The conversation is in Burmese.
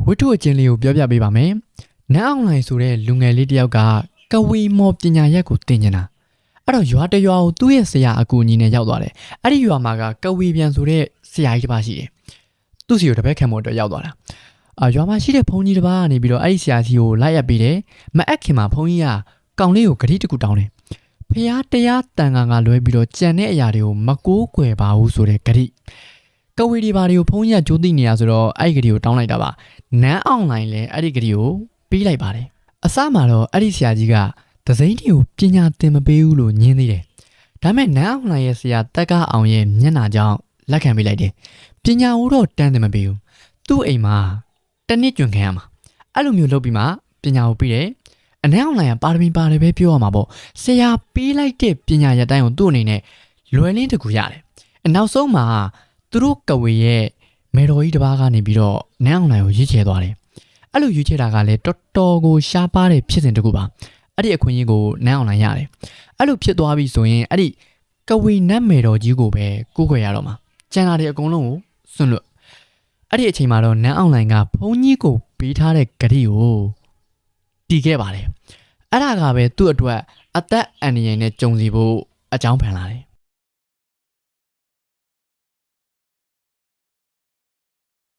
ဝတ္ထုအကျဉ်းလေးကိုပြောပြပေးပါမယ်။နန်းအောင်လှိုင်ဆိုတဲ့လူငယ်လေးတစ်ယောက်ကကဝီမော်ပညာရက်ကိုသင်နေတာ။အဲ့တော့ရွာတရွာကိုသူ့ရဲ့ဆရာအကူအညီနဲ့ရောက်သွားတယ်။အဲ့ဒီရွာမှာကဝီပြန်ဆိုတဲ့ဆရာကြီးတစ်ပါးရှိတယ်။သူ့စီကိုတပည့်ခံဖို့အတွက်ရောက်သွားတာ။ရွာမှာရှိတဲ့ဘုန်းကြီးတစ်ပါးကနေပြီးတော့အဲ့ဒီဆရာကြီးကိုလိုက်ရပြီးတယ်။မအပ်ခင်မှာဘုန်းကြီးကကောင်လေးကိုဂတိတစ်ခုတောင်းတယ်။ဖះတရားတန်ခါကလွဲပြီးတော့ကြံတဲ့အရာတွေကိုမကိုးကွယ်ပါဘူးဆိုတဲ့ဂတိ။ကဝီဒီပါတွေကိုဘုန်းကြီးကကြိုးသိနေရဆိုတော့အဲ့ဒီဂတိကိုတောင်းလိုက်တာပါ။နန်းအောင်လှိုင်လည်းအဲ့ဒီဂတိကိုပေးလိုက်ပါတယ်။အစမှာတော့အဲ့ဒီဆရာကြီးကသစိမ့်တွေကိုပညာသင်မပေးဘူးလို့ညင်းသေးတယ်။ဒါပေမဲ့နန်းအောင်လှိုင်ရဲ့ဆရာတက်ကအောင်ရဲ့မျက်နှာကြောင့်လက်ခံပေးလိုက်တယ်။ပညာဦးတော့တန်းသင်မပေးဘူး။သူ့အိမ်မှာတနစ်ကျွံခံရမှာ။အဲ့လိုမျိုးလုပ်ပြီးမှပညာကိုပြီးတယ်။အနန်းအောင်လှိုင်ကပါရမီပါတယ်ပဲပြောရမှာပေါ့။ဆရာပေးလိုက်တဲ့ပညာရတိုင်းကိုသူ့အနေနဲ့လွယ်လင်းတကူရတယ်။နောက်ဆုံးမှာသူတို့ကဝေရဲ့မေတော်ကြီးတစ်ပါးကနေပြီးတော့နန်းအောင်လှိုင်ကိုရွေးချယ်သွားတယ်။အဲ့လိုရွေးချယ်တာကလည်းတော်တော်ကိုရှားပါတဲ့ဖြစ်စဉ်တစ်ခုပါ။အဲ့ဒီအခွင့်အရေးကိုနန်းအောင်လှိုင်ရတယ်။အဲ့လိုဖြစ်သွားပြီဆိုရင်အဲ့ဒီကဝေနတ်မေတော်ကြီးကိုပဲကိုးကွယ်ရတော့မှာ။ကျန်တာတွေအကုန်လုံးကိုစွန့်လွတ်။အဲ့ဒီအချိန်မှာတော့နန်းအောင်လှိုင်ကဘုန်းကြီးကိုပေးထားတဲ့ဂတိကိုတည်ခဲ့ပါတယ်။အဲ့ဒါကပဲသူ့အတွက်အသက်အန္တရာယ်နဲ့ကြုံစီဖို့အကြောင်းဖန်လာတယ်